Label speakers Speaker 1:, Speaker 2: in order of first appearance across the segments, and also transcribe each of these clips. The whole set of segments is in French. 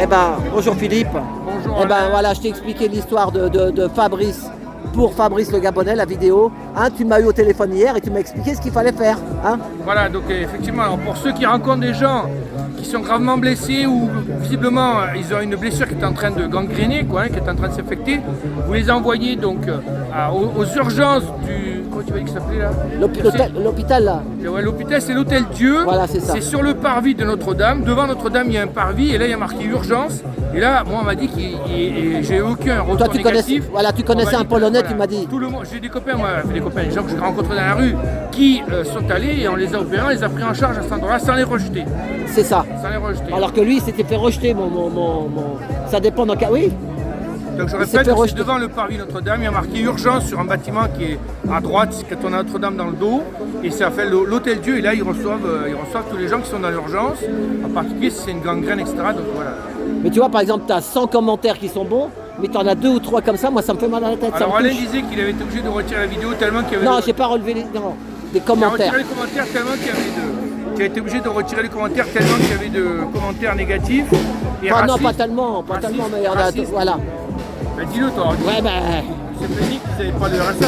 Speaker 1: Eh ben, bonjour Philippe.
Speaker 2: Bonjour.
Speaker 1: Eh ben voilà, je t'ai expliqué l'histoire de Fabrice. Pour Fabrice le Gabonais, la vidéo. Hein, tu m'as eu au téléphone hier et tu m'as expliqué ce qu'il fallait faire. Hein.
Speaker 2: Voilà, donc effectivement, alors, pour ceux qui rencontrent des gens qui sont gravement blessés ou visiblement ils ont une blessure qui est en train de gangréner, quoi, hein, qui est en train de s'infecter, vous les envoyez donc aux urgences du... Comment tu m'as dit que ça s'appelait là?
Speaker 1: L'hôpital là.
Speaker 2: Ouais, l'hôpital, c'est l'Hôtel Dieu.
Speaker 1: Voilà, c'est ça.
Speaker 2: C'est sur le parvis de Notre-Dame. Devant Notre-Dame, il y a un parvis et là, il y a marqué urgence. Et là, moi, on m'a dit que j'ai aucun retour
Speaker 1: Toi, tu
Speaker 2: négatif.
Speaker 1: tu connaissais un Polonais, tu m'as dit.
Speaker 2: Tout le monde, j'ai des copains, moi, des gens que j'ai rencontrés dans la rue qui sont allés et on les a opérés, on les a pris en charge à cet endroit-là sans les rejeter.
Speaker 1: C'est ça.
Speaker 2: Sans les rejeter.
Speaker 1: Alors que lui, il s'était fait rejeter. Ça dépend dans quel. Oui.
Speaker 2: Donc je répète, c'est devant le parvis Notre-Dame, il y a marqué urgence sur un bâtiment qui est à droite, quand on a Notre-Dame dans le dos, et ça fait l'Hôtel Dieu, et là ils reçoivent tous les gens qui sont dans l'urgence, en particulier si c'est une gangrène, etc. Donc voilà.
Speaker 1: Mais tu vois, par exemple, tu as 100 commentaires qui sont bons, mais tu en as 2 ou 3 comme ça, moi ça me fait mal à la tête.
Speaker 2: Alors Alain disait qu'il avait été obligé de retirer la vidéo tellement qu'il y avait...
Speaker 1: Non, j'ai pas relevé des commentaires.
Speaker 2: Il a retiré les commentaires tellement qu'il y avait il a été obligé de retirer les commentaires tellement qu'il y avait de commentaires négatifs. Et
Speaker 1: non,
Speaker 2: racistes,
Speaker 1: pas tellement, mais il y en a... Voilà.
Speaker 2: Ben dis-le toi.
Speaker 1: Ouais, ben...
Speaker 2: C'est panique, vous n'avez pas de RSA.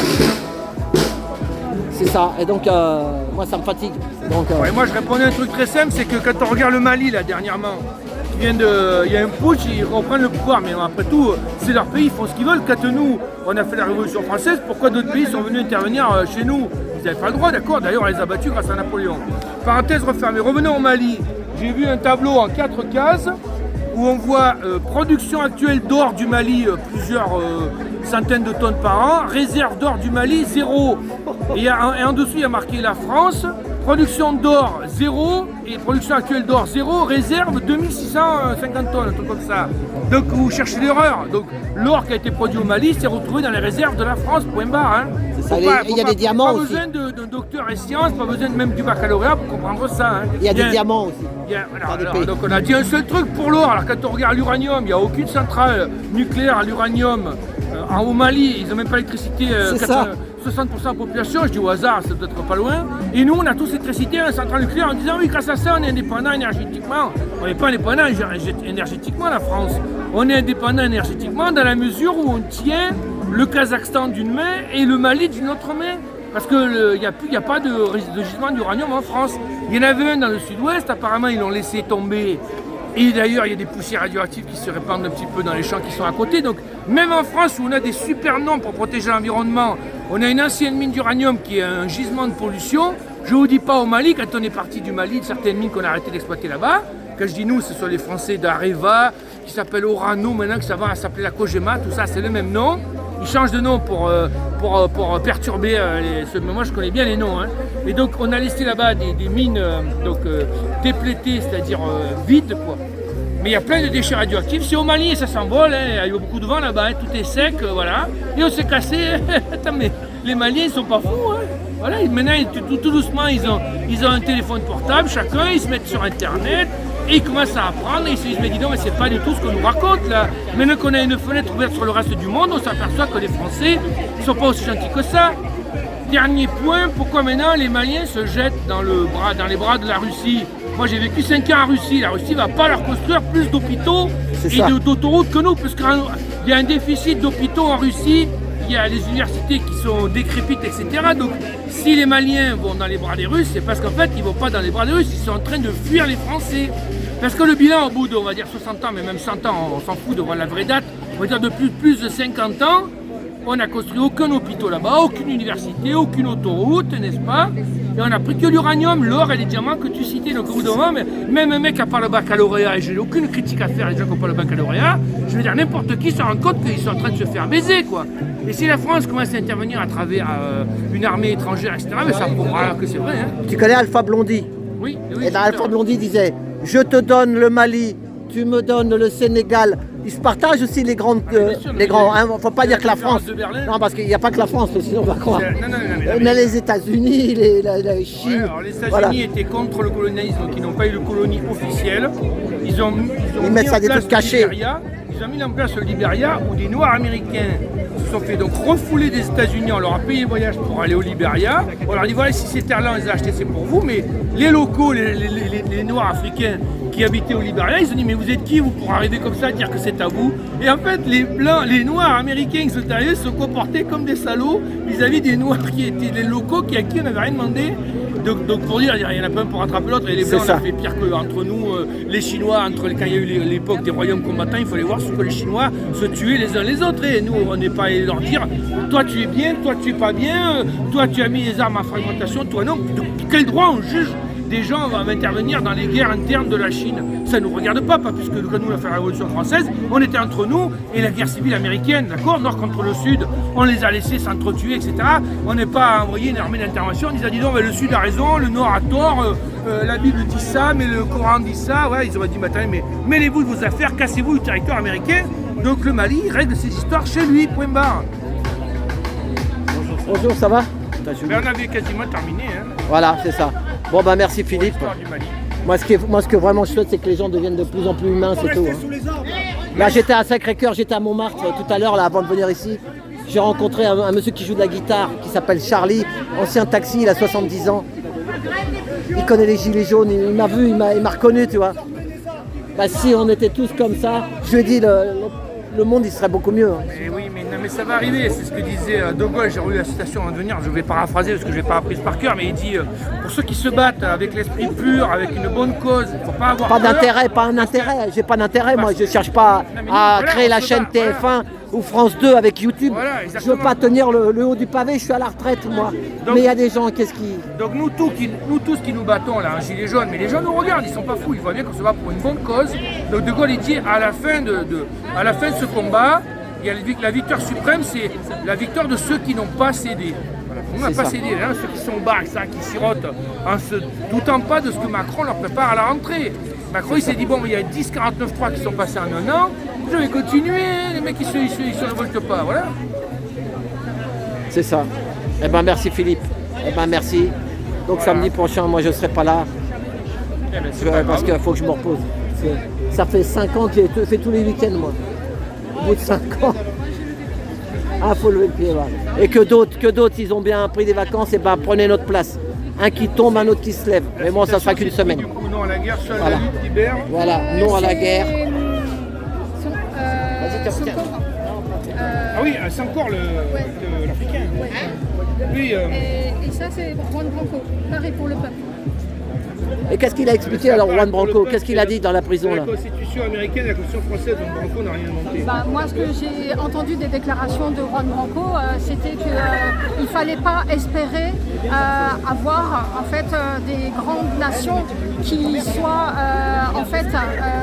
Speaker 1: C'est ça, et donc moi ça me fatigue. Donc,
Speaker 2: ouais, moi je répondais à un truc très simple, c'est que quand on regarde le Mali là dernièrement, il y a un putsch, ils reprennent le pouvoir, mais après tout, c'est leur pays, ils font ce qu'ils veulent. Quand nous, on a fait la Révolution française, pourquoi d'autres pays sont venus intervenir chez nous? Ils n'avaient pas le droit, d'accord? D'ailleurs, on les a battus grâce à Napoléon. Parenthèse refermée, revenons au Mali. J'ai vu un tableau en 4 cases où on voit production actuelle d'or du Mali, plusieurs centaines de tonnes par an, réserve d'or du Mali, 0. Et en dessous, il y a marqué la France, production d'or 0, et production actuelle d'or 0, réserve 2650 tonnes, un truc comme ça. Donc vous cherchez l'erreur. Donc l'or qui a été produit au Mali s'est retrouvé dans les réserves de la France, point barre. Hein.
Speaker 1: Il y a des diamants aussi.
Speaker 2: Pas besoin d'un docteur en sciences, pas besoin même du baccalauréat pour comprendre ça. Hein.
Speaker 1: Il y a des diamants aussi.
Speaker 2: Donc on a dit un seul truc pour l'or. Alors quand on regarde l'uranium, il n'y a aucune centrale nucléaire à l'uranium au Mali. Ils n'ont même pas l'électricité. 60% de la population, je dis au hasard, ça doit être pas loin. Et nous, on a tous l'électricité à la centrale nucléaire en disant oui, grâce à ça, on est indépendant énergétiquement. On n'est pas indépendant énergétiquement, la France. On est indépendant énergétiquement dans la mesure où on tient le Kazakhstan d'une main et le Mali d'une autre main. Parce qu'il n'y a pas de gisement d'uranium en France. Il y en avait un dans le sud-ouest, apparemment ils l'ont laissé tomber. Et d'ailleurs, il y a des poussières radioactives qui se répandent un petit peu dans les champs qui sont à côté. Donc, même en France, où on a des super normes pour protéger l'environnement, on a une ancienne mine d'uranium qui est un gisement de pollution. Je ne vous dis pas au Mali, quand on est parti du Mali, de certaines mines qu'on a arrêté d'exploiter là-bas. Quand je dis nous, ce sont les Français d'Areva, qui s'appellent Orano, maintenant que ça va s'appeler la Kojima, tout ça, c'est le même nom. Ils changent de nom pour perturber mais moi je connais bien les noms. Hein. Et donc on a laissé là-bas des mines déplétées, c'est-à-dire vides quoi. Mais il y a plein de déchets radioactifs, c'est au Mali et ça s'envole, hein. Il y a beaucoup de vent là-bas, hein. Tout est sec, voilà. Et on s'est cassé. Attends, mais les Maliens ils sont pas fous, hein. Voilà, maintenant tout doucement ils ont un téléphone portable, chacun, ils se mettent sur internet. Et ils commencent à apprendre et ils se disent mais dis donc mais c'est pas du tout ce qu'on nous raconte là. Maintenant qu'on a une fenêtre ouverte sur le reste du monde, on s'aperçoit que les Français ne sont pas aussi gentils que ça. Dernier point, pourquoi maintenant les Maliens se jettent dans les bras de la Russie? Moi j'ai vécu 5 ans en Russie, la Russie ne va pas leur construire plus d'hôpitaux et d'autoroutes que nous, parce qu'il y a un déficit d'hôpitaux en Russie, il y a les universités qui sont décrépites, etc. Donc si les Maliens vont dans les bras des Russes, c'est parce qu'en fait ils ne vont pas dans les bras des Russes, ils sont en train de fuir les Français. Parce que le bilan au bout de, on va dire 60 ans, mais même 100 ans, on s'en fout de voir la vraie date, on va dire de plus de 50 ans, on n'a construit aucun hôpital là-bas, aucune université, aucune autoroute, n'est-ce pas? Et on n'a pris que l'uranium, l'or et les diamants que tu citais. Donc au bout d'un moment, même un mec qui n'a pas le baccalauréat, et je n'ai aucune critique à faire les gens qui n'ont pas le baccalauréat, je veux dire n'importe qui se rend compte qu'ils sont en train de se faire baiser quoi. Et si la France commence à intervenir à travers une armée étrangère, etc., mais ça prouvera que c'est vrai. Hein.
Speaker 1: Tu connais Alpha Blondy?
Speaker 2: Oui.
Speaker 1: Et dans Alpha Blondy disait je te donne le Mali, tu me donnes le Sénégal. Ils se partagent aussi les grands. Hein, faut pas dire que la France. Non, parce qu'il n'y a pas que la France, sinon on va croire. On a les États-Unis, la Chine.
Speaker 2: Ouais, alors les États-Unis étaient contre le colonialisme, donc ils n'ont pas eu de colonie officielle. Ils
Speaker 1: mettent ça des trucs cachés.
Speaker 2: Ils ont mis en place le Libéria où des Noirs américains se sont fait donc refouler des États-Unis. On leur a payé le voyage pour aller au Libéria. On leur a dit voilà, si ces terres-là on les a achetées, c'est pour vous. Mais les locaux, les Noirs africains qui habitaient au Libéria, ils se sont dit mais vous êtes qui vous pour arriver comme ça à dire que c'est à vous? Et en fait les blancs, les noirs américains qui sont arrivés se comportaient comme des salauds vis-à-vis des noirs qui étaient les locaux à qui on n'avait rien demandé. Donc pour dire, il y en a pas un pour rattraper l'autre, et les blancs on a fait pire qu'entre nous, les Chinois, quand il y a eu l'époque des royaumes combattants, il fallait voir ce que les Chinois se tuaient les uns les autres, et nous on n'est pas allé leur dire, toi tu es bien, toi tu es pas bien, toi tu as mis les armes à fragmentation, toi non. De quel droit on juge des gens va intervenir dans les guerres internes de la Chine? Ça ne nous regarde pas, puisque quand nous on a fait la Révolution française, on était entre nous et la guerre civile américaine, d'accord, nord contre le sud, on les a laissés s'entretuer, etc. On n'est pas envoyé une armée d'intervention, on disait dis donc, le sud a raison, le nord a tort, la Bible dit ça, mais le Coran dit ça, ouais, ils auraient dit, attendez, mais mêlez-vous de vos affaires, cassez-vous du territoire américain, donc le Mali règle ses histoires chez lui, point barre.
Speaker 1: Bonjour, ça va?
Speaker 2: Mais on avait quasiment terminé. Hein.
Speaker 1: Voilà, c'est ça. Bon, bah merci Philippe. Moi, ce que vraiment je souhaite, c'est que les gens deviennent de plus en plus humains, c'est tout. Hein. Là, j'étais à Sacré-Cœur, j'étais à Montmartre tout à l'heure, là, avant de venir ici. J'ai rencontré un monsieur qui joue de la guitare, qui s'appelle Charlie, ancien taxi, il a 70 ans. Il connaît les gilets jaunes, il m'a vu, il m'a reconnu, tu vois. Bah, si on était tous comme ça, je lui ai dit, le monde, il serait beaucoup mieux. Hein.
Speaker 2: Mais oui, mais ça va arriver, c'est ce que disait De Gaulle, j'ai relu la citation avant de venir, je vais paraphraser parce que je ne l'ai pas apprise par cœur, mais il dit, pour ceux qui se battent avec l'esprit pur, avec une bonne cause, il ne faut pas avoir
Speaker 1: pas
Speaker 2: peur.
Speaker 1: D'intérêt, pas un intérêt, j'ai pas d'intérêt, moi je ne cherche pas à créer la chaîne TF1 ou France 2 avec YouTube.
Speaker 2: Voilà,
Speaker 1: je ne veux pas tenir le haut du pavé, je suis à la retraite moi. Donc, mais il y a des gens, qu'est-ce qui...
Speaker 2: Donc nous tous qui nous battons là, un gilet jaune, mais les gens nous regardent, ils ne sont pas fous, ils voient bien qu'on se bat pour une bonne cause. Donc De Gaulle il dit, à la fin de ce combat, il y a la victoire suprême, c'est la victoire de ceux qui n'ont pas cédé. Voilà. On n'a pas cédé, hein, ceux qui sont au bar, qui sirotent, en se doutant pas de ce que Macron leur prépare à la rentrée. Macron il s'est dit, bon, il y a 10-49-3 qui sont passés en un an, je vais continuer, les mecs ils se révoltent pas, voilà.
Speaker 1: C'est ça. Eh ben merci Philippe. Eh ben merci. Donc voilà. Samedi prochain, moi je serai pas là.
Speaker 2: Eh ben,
Speaker 1: parce qu'il faut que je me repose. Ça fait 5 ans que j'ai fait tous les week-ends moi. Au bout de 5 ans. Ah, faut lever le pied, voilà. Et que d'autres, ils ont bien pris des vacances, et ben prenez notre place. Un qui tombe, un autre qui se lève. Mais bon, ça sera qu'une semaine.
Speaker 2: Du coup, non à la guerre, seul
Speaker 1: voilà.
Speaker 2: La lutte libère.
Speaker 1: Voilà, non à la guerre.
Speaker 2: Ah oui, c'est encore l'Africain.
Speaker 3: Ouais.
Speaker 2: Lui,
Speaker 3: et ça, c'est Juan Branco. Pareil pour le peuple.
Speaker 1: Et qu'est-ce qu'il a expliqué alors, Juan Branco? Qu'est-ce qu'il a dit dans la prison là?
Speaker 2: La Constitution américaine et la Constitution française, Juan Branco n'a rien inventé.
Speaker 3: Moi, ce que j'ai entendu des déclarations de Juan Branco, c'était qu'il ne fallait pas espérer avoir en fait des grandes nations qui soient en fait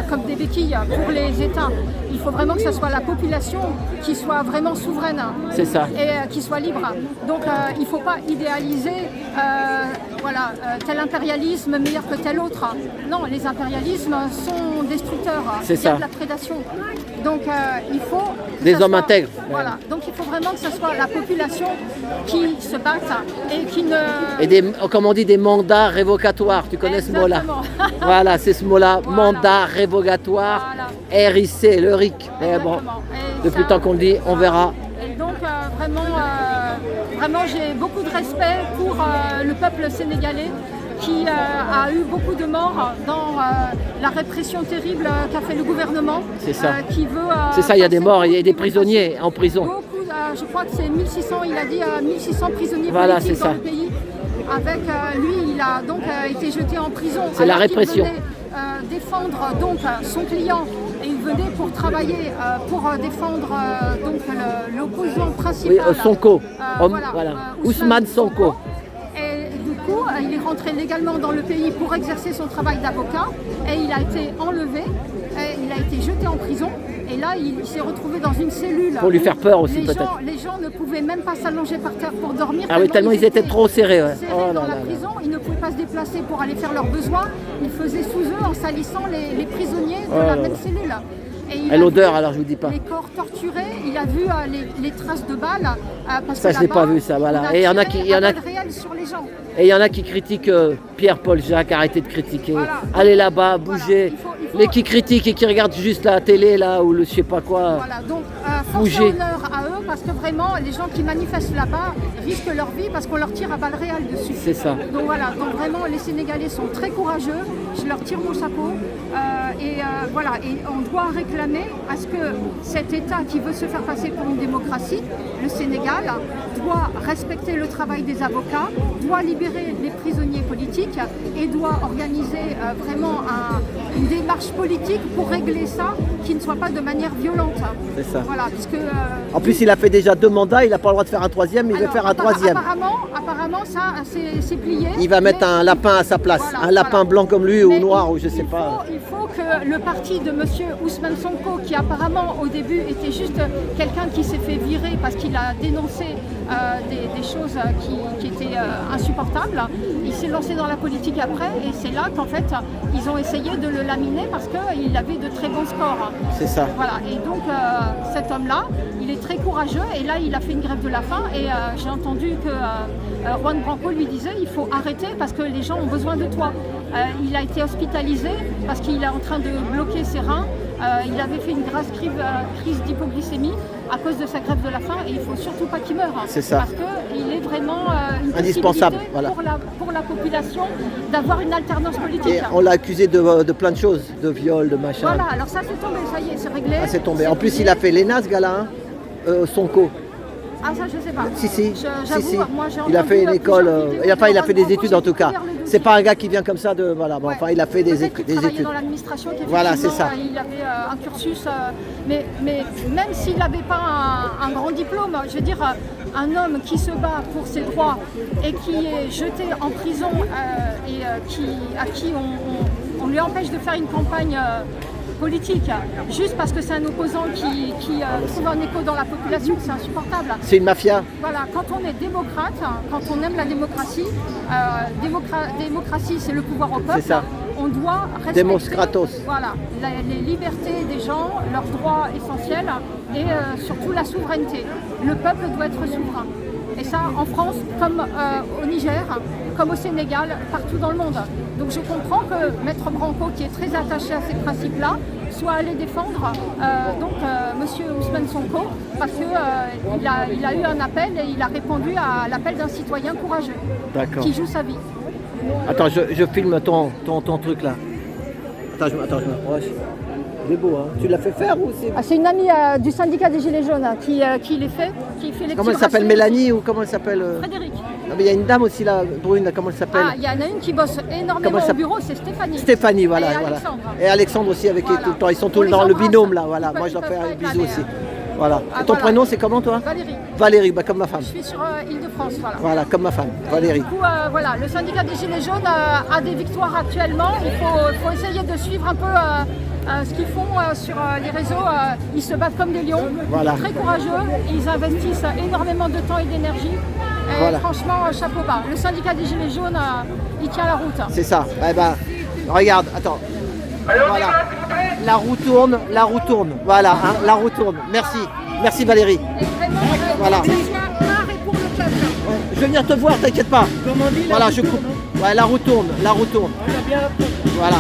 Speaker 3: comme des béquilles pour les États. Il faut vraiment que ce soit la population qui soit vraiment souveraine.
Speaker 1: C'est ça.
Speaker 3: Et qui soit libre. Donc il ne faut pas idéaliser tel impérialisme meilleur que tel autre. Non, les impérialismes sont destructeurs.
Speaker 1: C'est ça.
Speaker 3: Il y a de la prédation. Donc il faut...
Speaker 1: Des hommes intègres.
Speaker 3: Voilà. Donc il faut vraiment que ce soit la population qui se batte et qui ne...
Speaker 1: Et comme on dit, des mandats révocatoires. Tu connais
Speaker 3: Exactement.
Speaker 1: ce mot-là? Voilà, c'est ce mot-là. Voilà. Mandat révocatoire. Voilà. RIC, le RIC. Mais bon, depuis le temps qu'on le dit, on verra.
Speaker 3: Et donc vraiment j'ai beaucoup de respect pour le peuple sénégalais qui a eu beaucoup de morts dans la répression terrible qu'a fait le gouvernement.
Speaker 1: C'est ça.
Speaker 3: Qui veut,
Speaker 1: c'est ça, il y a des morts, il y a des prisonniers en prison.
Speaker 3: Beaucoup, je crois que c'est 1600, il a dit 1600 prisonniers
Speaker 1: voilà,
Speaker 3: politiques dans
Speaker 1: ça.
Speaker 3: le pays. Avec lui, il a donc été jeté en prison.
Speaker 1: C'est la répression.
Speaker 3: Il venait défendre donc son client et il venait pour travailler pour défendre donc l'opposant principal.
Speaker 1: Oui, Sonko.
Speaker 3: Voilà,
Speaker 1: Ousmane Sonko.
Speaker 3: Et du coup, il est rentré légalement dans le pays pour exercer son travail d'avocat et il a été enlevé, et il a été jeté en prison. Et là, il s'est retrouvé dans une cellule.
Speaker 1: Pour lui faire peur aussi, peut-être.
Speaker 3: Les gens ne pouvaient même pas s'allonger par terre pour dormir.
Speaker 1: Ah oui, tellement ils étaient trop serrés. Ouais.
Speaker 3: Serrés dans la prison, ils ne pouvaient pas se déplacer pour aller faire leurs besoins. Ils faisaient sous eux en salissant les prisonniers de la même cellule. Et l'odeur, alors je vous dis pas. Les corps torturés, il a vu les traces de balles. Parce
Speaker 1: ça,
Speaker 3: que
Speaker 1: je n'ai pas vu ça, voilà. Et il y en a qui,
Speaker 3: sur les gens.
Speaker 1: Et il y en a qui critiquent Pierre-Paul Jacques, arrêtez de critiquer. Voilà. Allez là-bas, bougez. Voilà. Les qui critiquent et qui regardent juste la télé là ou le je sais pas quoi.
Speaker 3: Voilà, donc force et
Speaker 1: bouger.
Speaker 3: honneur à eux parce que vraiment les gens qui manifestent là-bas risquent leur vie parce qu'on leur tire à balles réelles dessus.
Speaker 1: C'est ça.
Speaker 3: Donc voilà, donc vraiment les Sénégalais sont très courageux, je leur tire mon chapeau voilà, et on doit réclamer à ce que cet État qui veut se faire passer pour une démocratie, le Sénégal, doit respecter le travail des avocats, doit libérer les prisonniers politiques et doit organiser vraiment une démarche politique pour régler ça, qui ne soit pas de manière violente.
Speaker 1: C'est ça.
Speaker 3: Voilà, puisque,
Speaker 1: En plus, il a fait déjà 2 mandats, il n'a pas le droit de faire un 3e, il veut faire un 3e.
Speaker 3: Apparemment, ça, c'est plié.
Speaker 1: Il va mettre un lapin à sa place,
Speaker 3: Voilà,
Speaker 1: un lapin blanc comme lui
Speaker 3: Mais
Speaker 1: ou noir ou je sais
Speaker 3: il
Speaker 1: pas.
Speaker 3: Il faut que le parti de M. Ousmane Sonko, qui apparemment au début était juste quelqu'un qui s'est fait virer parce qu'il a dénoncé des choses qui étaient insupportables, il s'est lancé dans la politique après et c'est là qu'en fait ils ont essayé de le laminer parce qu'il avait de très bons scores.
Speaker 1: C'est ça.
Speaker 3: Voilà, et donc cet homme-là, il est très courageux et là il a fait une grève de la faim et j'ai entendu que Juan Branco lui disait il faut arrêter parce que les gens ont besoin de toi. Il a été hospitalisé parce qu'il est en train de bloquer ses reins. Il avait fait une grave crise d'hypoglycémie à cause de sa grève de la faim et il ne faut surtout pas qu'il meure.
Speaker 1: C'est ça.
Speaker 3: Parce qu'il est vraiment une
Speaker 1: indispensable,
Speaker 3: possibilité
Speaker 1: voilà.
Speaker 3: pour la population d'avoir une alternance politique.
Speaker 1: Et on l'a accusé de plein de choses, de viol, de machin.
Speaker 3: Voilà, alors ça c'est tombé, ça y est, c'est réglé.
Speaker 1: Ah, c'est tombé. En plus,
Speaker 3: plié.
Speaker 1: il a fait l'ENA, ce gars-là, Sonko.
Speaker 3: Ah ça je sais pas.
Speaker 1: Si.
Speaker 3: J'avoue, moi j'ai
Speaker 1: Il a fait une
Speaker 3: entendu
Speaker 1: école,
Speaker 3: plusieurs vidéos
Speaker 1: il a
Speaker 3: de
Speaker 1: fait des
Speaker 3: Juan
Speaker 1: études
Speaker 3: Branco,
Speaker 1: en tout cas.
Speaker 3: j'ai découvert le
Speaker 1: C'est
Speaker 3: dossier.
Speaker 1: pas un gars qui vient comme ça de. Voilà, bon,
Speaker 3: Ouais.
Speaker 1: enfin, il a fait des
Speaker 3: Peut-être qu'il
Speaker 1: études.
Speaker 3: travaillait dans l'administration,
Speaker 1: Voilà, c'est ça.
Speaker 3: il avait un cursus, mais même s'il n'avait pas un grand diplôme, je veux dire, un homme qui se bat pour ses droits et qui est jeté en prison et à qui on lui empêche de faire une campagne politique, juste parce que c'est un opposant qui trouve un écho dans la population, c'est insupportable.
Speaker 1: C'est une mafia.
Speaker 3: Voilà, quand on est démocrate, quand on aime la démocratie, démocratie c'est le pouvoir au peuple,
Speaker 1: C'est ça.
Speaker 3: on doit respecter
Speaker 1: Démocratos.
Speaker 3: voilà, les libertés des gens, leurs droits essentiels et surtout la souveraineté. Le peuple doit être souverain. Et ça, en France, comme au Niger, comme au Sénégal, partout dans le monde. Donc je comprends que Maître Branco, qui est très attaché à ces principes-là, soit allé défendre Monsieur Ousmane Sonko, parce qu'il a eu un appel et il a répondu à l'appel d'un citoyen courageux,
Speaker 1: D'accord.
Speaker 3: qui joue sa vie.
Speaker 1: Attends, je filme ton truc là. Attends, je m'approche. Il est beau, hein. Tu l'as fait faire ou c'est.
Speaker 3: Ah, c'est une amie du syndicat des Gilets jaunes qui les fait, qui fait les
Speaker 1: Comment elle
Speaker 3: petits
Speaker 1: s'appelle,
Speaker 3: bracelets.
Speaker 1: Mélanie ou comment elle s'appelle
Speaker 3: Frédéric.
Speaker 1: Ah, mais il y a une dame aussi là, brune, là, comment elle s'appelle
Speaker 3: Ah, il y en a une qui bosse
Speaker 1: Comment
Speaker 3: énormément
Speaker 1: elle
Speaker 3: au
Speaker 1: s'appelle
Speaker 3: bureau, c'est Stéphanie.
Speaker 1: Stéphanie, voilà.
Speaker 3: Et
Speaker 1: voilà.
Speaker 3: Alexandre.
Speaker 1: Et Alexandre aussi avec
Speaker 3: Voilà.
Speaker 1: qui tout le temps. Ils sont
Speaker 3: On
Speaker 1: tous
Speaker 3: les
Speaker 1: dans le
Speaker 3: embrasse.
Speaker 1: binôme là,
Speaker 3: Ils
Speaker 1: voilà.
Speaker 3: peuvent-
Speaker 1: Moi
Speaker 3: ils
Speaker 1: je leur
Speaker 3: peuvent
Speaker 1: fais
Speaker 3: pas
Speaker 1: un bisou
Speaker 3: réclamer,
Speaker 1: aussi. Voilà.
Speaker 3: Ah,
Speaker 1: Et ton
Speaker 3: voilà.
Speaker 1: prénom c'est comment toi
Speaker 3: Valérie.
Speaker 1: Valérie, bah comme ma femme.
Speaker 3: Je suis sur Île-de-France, voilà.
Speaker 1: Voilà, comme ma femme, Valérie.
Speaker 3: Du coup, voilà, le syndicat des Gilets jaunes a des victoires actuellement. Il faut essayer de suivre un peu ce qu'ils font sur les réseaux. Ils se battent comme des lions,
Speaker 1: Voilà.
Speaker 3: très courageux. Ils investissent énormément de temps et d'énergie. Et
Speaker 1: Voilà.
Speaker 3: franchement, chapeau bas. Le syndicat des Gilets jaunes, il tient la route.
Speaker 1: C'est ça. Eh ben, regarde, attends. Voilà. La roue tourne. Voilà, hein, la roue tourne. Merci Valérie.
Speaker 3: Et vraiment,
Speaker 1: Voilà.
Speaker 3: que ce soit par et pour le peuple.
Speaker 1: Je vais venir te voir, t'inquiète pas. Voilà, je coupe. Ouais, la roue tourne. Voilà.